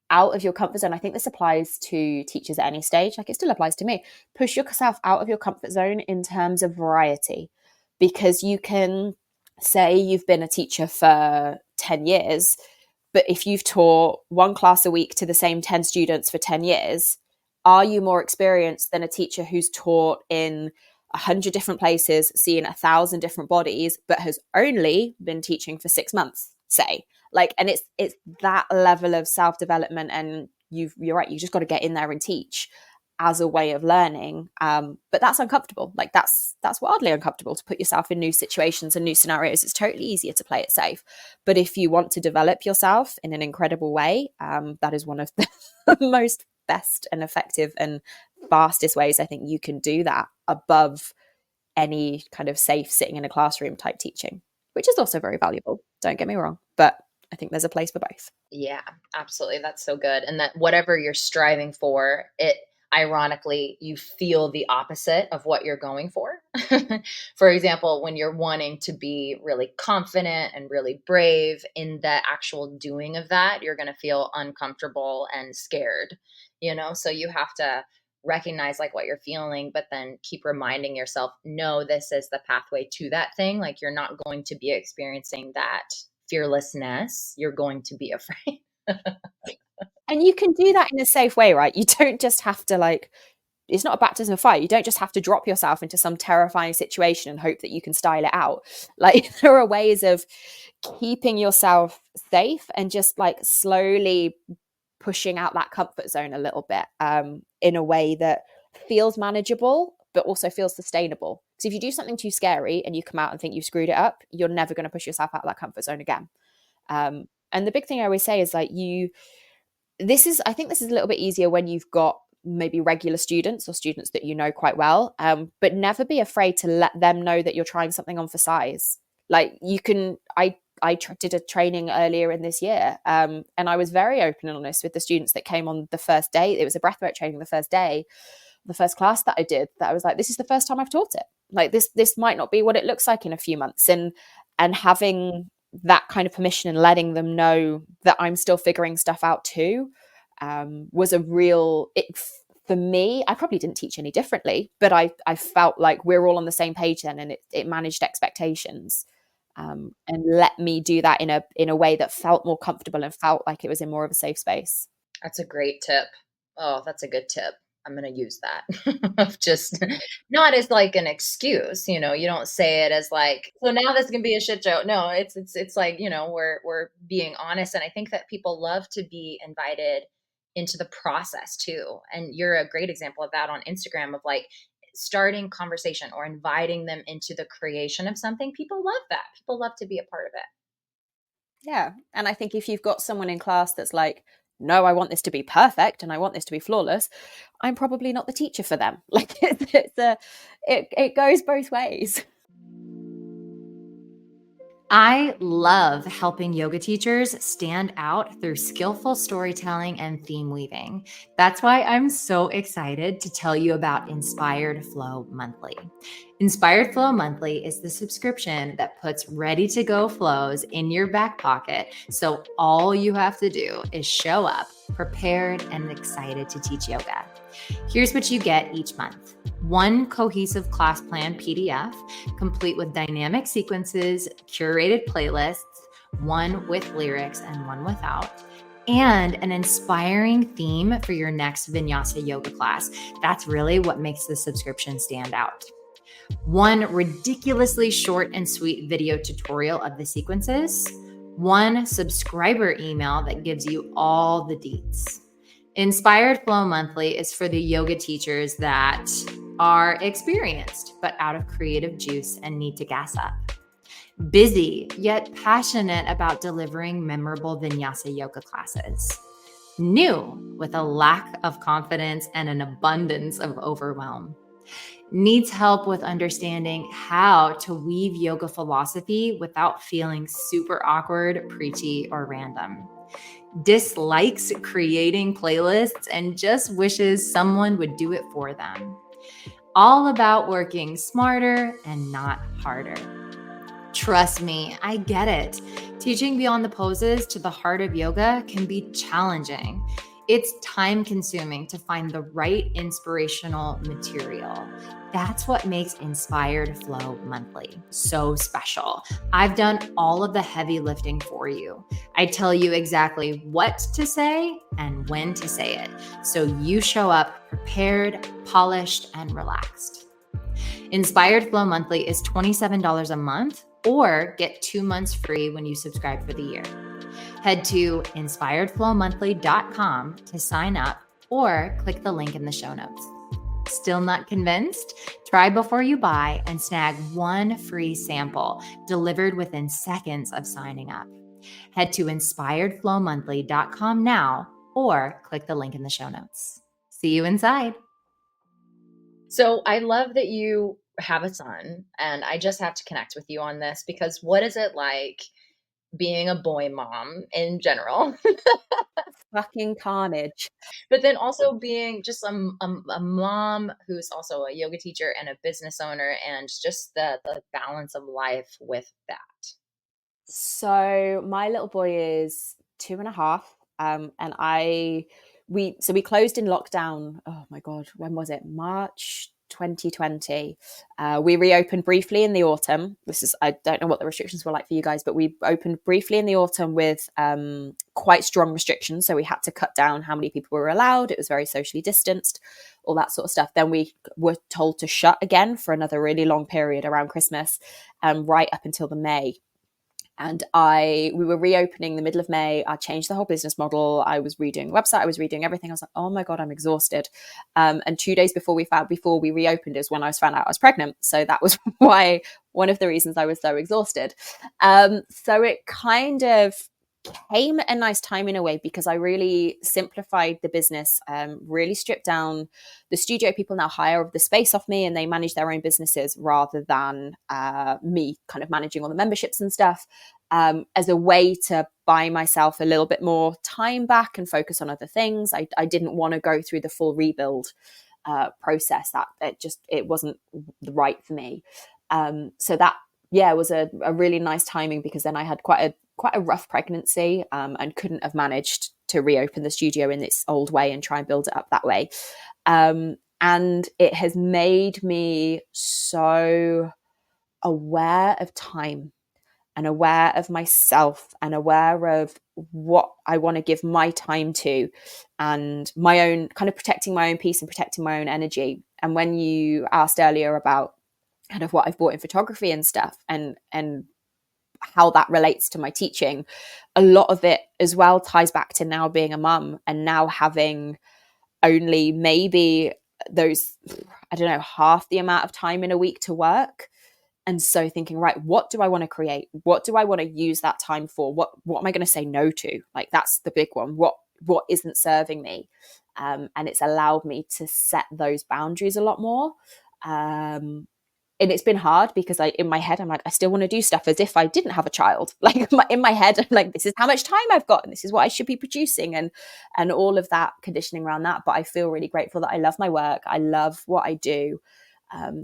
out of your comfort zone. I think this applies to teachers at any stage. Like it still applies to me. Push yourself out of your comfort zone in terms of variety, because you can say you've been a teacher for 10 years, but if you've taught one class a week to the same 10 students for 10 years, are you more experienced than a teacher who's taught in 100 different places, seen 1,000 different bodies, but has only been teaching for 6 months, say? Like, and it's that level of self-development, and you're right, you just got to get in there and teach as a way of learning. But that's uncomfortable. Like that's wildly uncomfortable to put yourself in new situations and new scenarios. It's totally easier to play it safe. But if you want to develop yourself in an incredible way, that is one of the most best and effective and fastest ways I think you can do that, above any kind of safe sitting in a classroom type teaching, which is also very valuable. Don't get me wrong, but I think there's a place for both. Yeah, absolutely. That's so good. And that whatever you're striving for, it ironically, you feel the opposite of what you're going for. For example, when you're wanting to be really confident and really brave, in the actual doing of that, you're going to feel uncomfortable and scared, So you have to recognize like what you're feeling, but then keep reminding yourself, no, this is the pathway to that thing. Like you're not going to be experiencing that fearlessness. You're going to be afraid. And you can do that in a safe way, right? You don't just have to like, it's not a baptism of fire. You don't just have to drop yourself into some terrifying situation and hope that you can style it out. Like there are ways of keeping yourself safe and just like slowly pushing out that comfort zone a little bit, in a way that feels manageable, but also feels sustainable. Because if you do something too scary and you come out and think you've screwed it up, you're never going to push yourself out of that comfort zone again. And the big thing I always say is like I think this is a little bit easier when you've got maybe regular students or students that you know quite well, but never be afraid to let them know that you're trying something on for size. Like you can, did a training earlier in this year, and I was very open and honest with the students that came on the first day. It was a breathwork training the first day, the first class that I did, that I was like, this is the first time I've taught it. Like this might not be what it looks like in a few months. And having that kind of permission and letting them know that I'm still figuring stuff out too, was a real, for me, I probably didn't teach any differently, but I felt like we're all on the same page then, and it managed expectations, and let me do that in a way that felt more comfortable and felt like it was in more of a safe space. That's a great tip. Oh, that's a good tip. I'm going to use that of just not as like an excuse, you don't say it as like, so now this can be a shit show. No, it's like, we're being honest. And I think that people love to be invited into the process too. And you're a great example of that on Instagram, of like starting conversation or inviting them into the creation of something. People love that. People love to be a part of it. Yeah. And I think if you've got someone in class that's like, no, I want this to be perfect and I want this to be flawless, I'm probably not the teacher for them. Like it goes both ways. I love helping yoga teachers stand out through skillful storytelling and theme weaving. That's why I'm so excited to tell you about Inspired Flow Monthly. Inspired Flow Monthly is the subscription that puts ready to go flows in your back pocket. So all you have to do is show up prepared and excited to teach yoga. Here's what you get each month. One cohesive class plan PDF, complete with dynamic sequences, curated playlists, one with lyrics and one without, and an inspiring theme for your next Vinyasa yoga class. That's really what makes the subscription stand out. One ridiculously short and sweet video tutorial of the sequences, one subscriber email that gives you all the deets. Inspired Flow Monthly is for the yoga teachers that are experienced but out of creative juice and need to gas up. Busy yet passionate about delivering memorable Vinyasa yoga classes. New with a lack of confidence and an abundance of overwhelm. Needs help with understanding how to weave yoga philosophy without feeling super awkward, preachy, or random. Dislikes creating playlists and just wishes someone would do it for them. All about working smarter and not harder. Trust me, I get it. Teaching beyond the poses to the heart of yoga can be challenging. It's time-consuming to find the right inspirational material. That's what makes Inspired Flow Monthly so special. I've done all of the heavy lifting for you. I tell you exactly what to say and when to say it, so you show up prepared, polished, and relaxed. Inspired Flow Monthly is $27 a month, or get 2 months free when you subscribe for the year. Head to inspiredflowmonthly.com to sign up or click the link in the show notes. Still not convinced? Try before you buy and snag one free sample delivered within seconds of signing up. Head to inspiredflowmonthly.com now or click the link in the show notes. See you inside. So I love that you have a son, and I just have to connect with you on this, because what is it like being a boy mom in general? Fucking carnage. But then also being just a mom who's also a yoga teacher and a business owner, and just the balance of life with that. So my little boy is 2.5, and we closed in lockdown. Oh my god, when was it? March 2020. We reopened briefly in the autumn. I don't know what the restrictions were like for you guys, but we opened briefly in the autumn with quite strong restrictions. So we had to cut down how many people were allowed. It was very socially distanced, all that sort of stuff. Then we were told to shut again for another really long period around Christmas, right up until the May. And we were reopening the middle of May. I changed the whole business model. I was redoing the website. I was redoing everything. I was like, oh my God, I'm exhausted. And 2 days before we reopened is when I found out I was pregnant. So that was one of the reasons I was so exhausted. So it kind of came at a nice time in a way because I really simplified the business, really stripped down the studio. People now hire the space off me and they manage their own businesses rather than me kind of managing all the memberships and stuff, as a way to buy myself a little bit more time back and focus on other things. I didn't want to go through the full rebuild process. That it wasn't right for me. So that, yeah, was a really nice timing, because then I had quite a rough pregnancy, and couldn't have managed to reopen the studio in its old way and try and build it up that way. And it has made me so aware of time and aware of myself and aware of what I want to give my time to, and my own kind of protecting my own peace and protecting my own energy. And when you asked earlier about kind of what I've bought in photography and stuff, and how that relates to my teaching, a lot of it as well ties back to now being a mum and now having only maybe those, I don't know, half the amount of time in a week to work. And so thinking, right, what do I want to create? What do I want to use that time for? What am I going to say no to? Like, that's the big one. What isn't serving me? And it's allowed me to set those boundaries a lot more. And it's been hard because in my head, I'm like, I still want to do stuff as if I didn't have a child. Like, in my head, I'm like, this is how much time I've got, and this is what I should be producing, and all of that conditioning around that. But I feel really grateful that I love my work. I love what I do.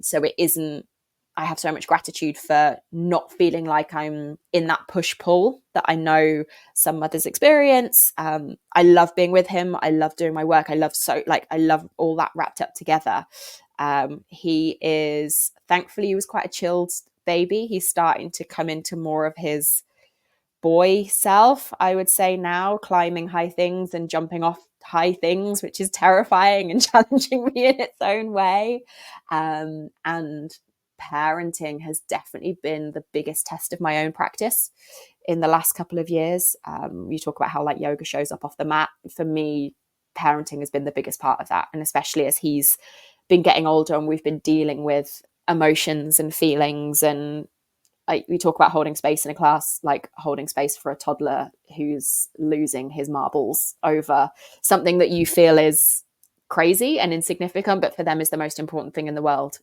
So it isn't, I have so much gratitude for not feeling like I'm in that push pull that I know some mothers experience. I love being with him. I love doing my work. I love all that wrapped up together. He is, thankfully, he was quite a chilled baby. He's starting to come into more of his boy self, I would say now, climbing high things and jumping off high things, which is terrifying and challenging me in its own way. And parenting has definitely been the biggest test of my own practice in the last couple of years. You talk about how like yoga shows up off the mat. For me, parenting has been the biggest part of that. And especially as he's been getting older and we've been dealing with emotions and feelings, and like we talk about holding space in a class, like holding space for a toddler who's losing his marbles over something that you feel is crazy and insignificant, but for them is the most important thing in the world.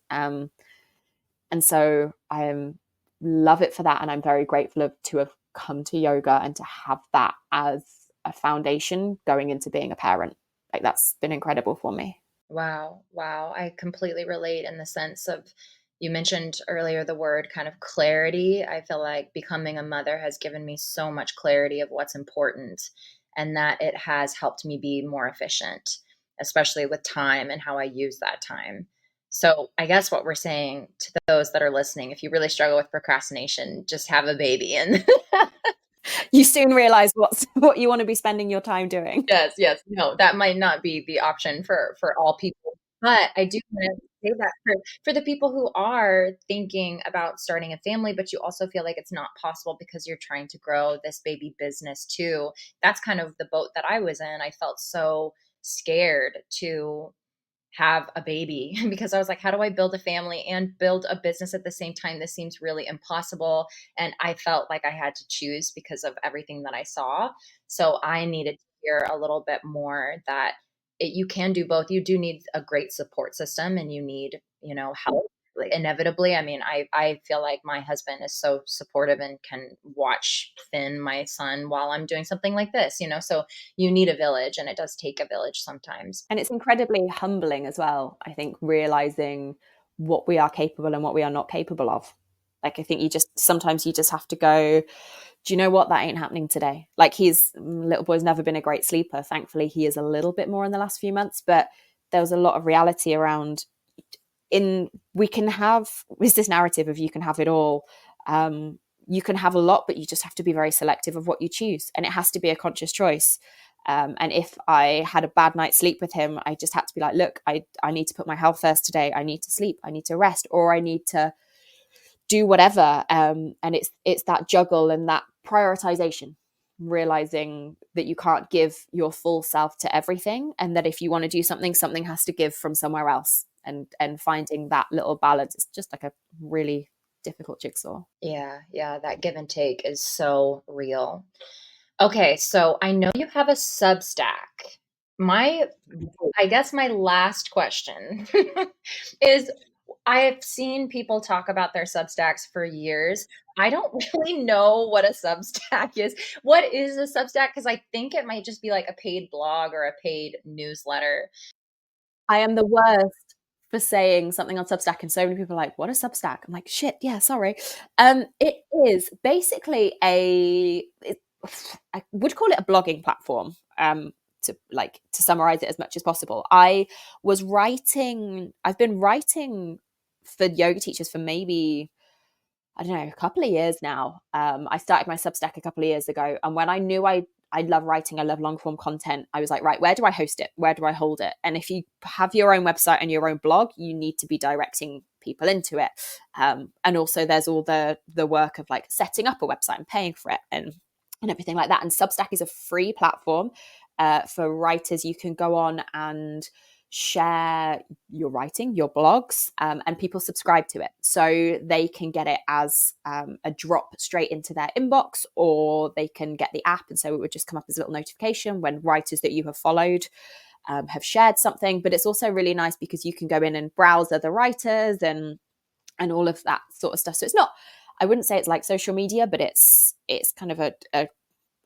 And so I love it for that. And I'm very grateful to have come to yoga and to have that as a foundation going into being a parent. Like, that's been incredible for me. Wow. Wow. I completely relate in the sense of, you mentioned earlier the word kind of clarity. I feel like becoming a mother has given me so much clarity of what's important, and that it has helped me be more efficient, especially with time and how I use that time. So I guess what we're saying to those that are listening, if you really struggle with procrastination, just have a baby and You soon realize what you want to be spending your time doing. yes, yes. No, that might not be the option for all people. But I do want to say that for the people who are thinking about starting a family, but you also feel like it's not possible because you're trying to grow this baby business too. That's kind of the boat that I was in. I felt so scared to have a baby because I was like, how do I build a family and build a business at the same time? This seems really impossible. And I felt like I had to choose because of everything that I saw. So I needed to hear a little bit more that you can do both. You do need a great support system, and you need, help. Like, inevitably, I mean, I feel like my husband is so supportive and can watch Finn, my son, while I'm doing something like this, so you need a village, and it does take a village sometimes. And it's incredibly humbling as well, I think, realizing what we are capable and what we are not capable of. Like, I think sometimes you just have to go, do you know what? That ain't happening today. Like, little boy's never been a great sleeper. Thankfully, he is a little bit more in the last few months, but there was a lot of reality around we can have this narrative of you can have it all. You can have a lot, but you just have to be very selective of what you choose. And it has to be a conscious choice. And if I had a bad night's sleep with him, I just had to be like, look, I need to put my health first today. I need to sleep. I need to rest, or I need to do whatever. And it's that juggle and that prioritization, realizing that you can't give your full self to everything, and that if you want to do something, something has to give from somewhere else. And finding that little balance is just like a really difficult jigsaw. Yeah, that give and take is so real. Okay, so I know you have a Substack. I guess my last question is I've seen people talk about their Substacks for years. I don't really know what a Substack is. What is a Substack? Because I think it might just be like a paid blog or a paid newsletter. I am the worst for saying something on Substack, and so many people are like, "What is Substack?" I'm like, "Shit, yeah, sorry." It is basically I would call it a blogging platform. To summarize it as much as possible, I've been writing for yoga teachers for maybe, I don't know, a couple of years now. I started my Substack a couple of years ago, and when I knew I love writing, I love long form content, I was like, right, where do I host it? Where do I hold it? And if you have your own website and your own blog, you need to be directing people into it. And also, there's all the work of like setting up a website and paying for it and everything like that. And Substack is a free platform for writers. You can go on and share your writing, your blogs, and people subscribe to it. So they can get it as a drop straight into their inbox, or they can get the app. And so it would just come up as a little notification when writers that you have followed have shared something. But it's also really nice because you can go in and browse other writers and all of that sort of stuff. So it's not, I wouldn't say it's like social media, but it's kind of a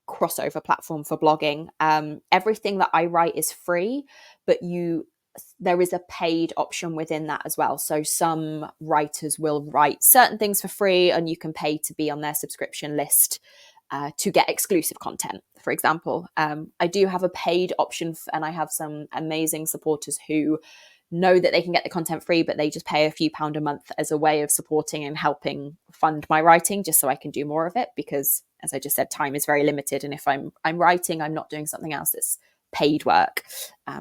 crossover platform for blogging. Everything that I write is free, but there is a paid option within that as well. So some writers will write certain things for free, and you can pay to be on their subscription list to get exclusive content, for example. I do have a paid option, and I have some amazing supporters who know that they can get the content free, but they just pay a few pound a month as a way of supporting and helping fund my writing, just so I can do more of it. Because, as I just said, time is very limited, and if I'm writing, I'm not doing something else that's paid work.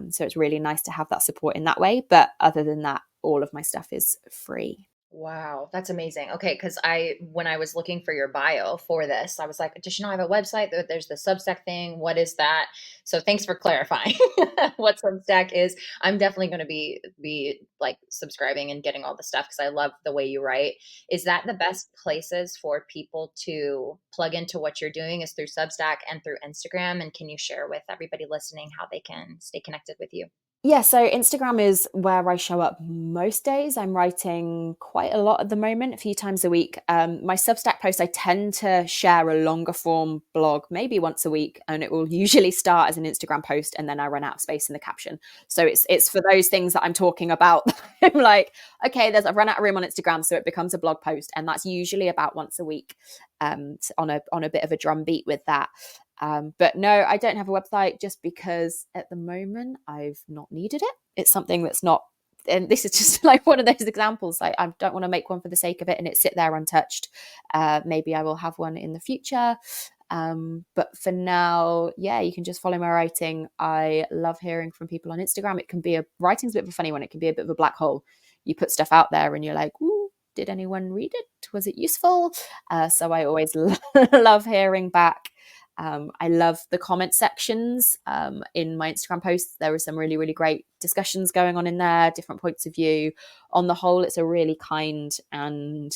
So it's really nice to have that support in that way. But other than that, all of my stuff is free. Wow, that's amazing. Okay, because when I was looking for your bio for this, I was like, does she know I have a website? There's the Substack thing. What is that? So thanks for clarifying what Substack is. I'm definitely going to be like subscribing and getting all the stuff because I love the way you write. Is that the best places for people to plug into what you're doing is through Substack and through Instagram? And can you share with everybody listening how they can stay connected with you? Yeah, so Instagram is where I show up most days. I'm writing quite a lot at the moment, a few times a week. My Substack posts, I tend to share a longer form blog, maybe once a week, and it will usually start as an Instagram post, and then I run out of space in the caption. So it's for those things that I'm talking about. I'm like, okay, I've run out of room on Instagram, so it becomes a blog post, and that's usually about once a week, on a bit of a drum beat with that. But no, I don't have a website just because at the moment I've not needed it. It's something that's not, and this is just like one of those examples. Like, I don't want to make one for the sake of it and it sit there untouched. Maybe I will have one in the future. But for now, yeah, you can just follow my writing. I love hearing from people on Instagram. Writing's a bit of a funny one. It can be a bit of a black hole. You put stuff out there and you're like, ooh, did anyone read it? Was it useful? So I always love hearing back. I love the comment sections in my Instagram posts. There are some really, really great discussions going on in there, different points of view. On the whole, it's a really kind and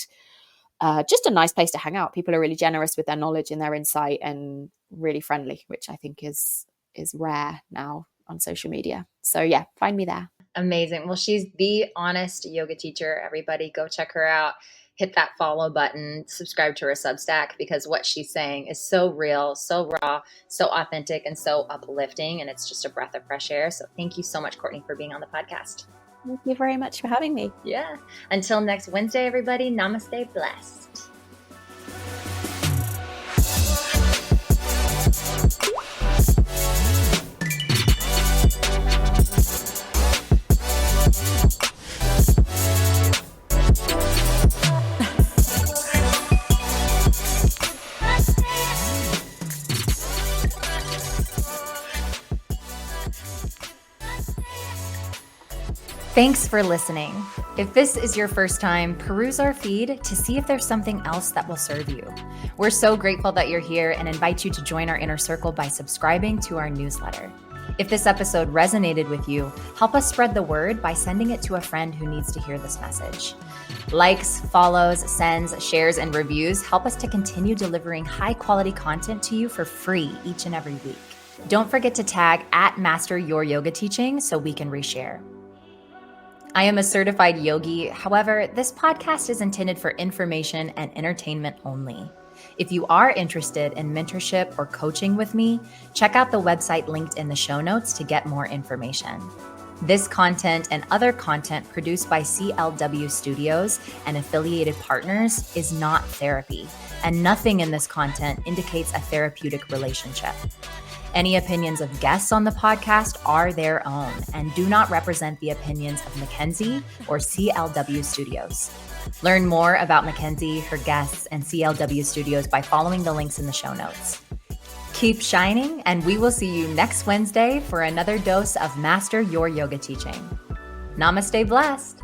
just a nice place to hang out. People are really generous with their knowledge and their insight, and really friendly, which I think is rare now on social media. So yeah, find me there. Amazing. Well, she's the honest yoga teacher. Everybody go check her out. Hit that follow button, subscribe to her Substack, because what she's saying is so real, so raw, so authentic, and so uplifting. And it's just a breath of fresh air. So thank you so much, Courtney, for being on the podcast. Thank you very much for having me. Yeah. Until next Wednesday, everybody, namaste, blessed. Thanks for listening. If this is your first time, peruse our feed to see if there's something else that will serve you. We're so grateful that you're here and invite you to join our inner circle by subscribing to our newsletter. If this episode resonated with you, help us spread the word by sending it to a friend who needs to hear this message. Likes, follows, sends, shares, and reviews help us to continue delivering high-quality content to you for free each and every week. Don't forget to tag @MasterYourYogaTeaching so we can reshare. I am a certified yogi. However, this podcast is intended for information and entertainment only. If you are interested in mentorship or coaching with me, check out the website linked in the show notes to get more information. This content and other content produced by CLW Studios and affiliated partners is not therapy, and nothing in this content indicates a therapeutic relationship. Any opinions of guests on the podcast are their own and do not represent the opinions of Mackenzie or CLW Studios. Learn more about Mackenzie, her guests, and CLW Studios by following the links in the show notes. Keep shining, and we will see you next Wednesday for another dose of Master Your Yoga Teaching. Namaste blessed.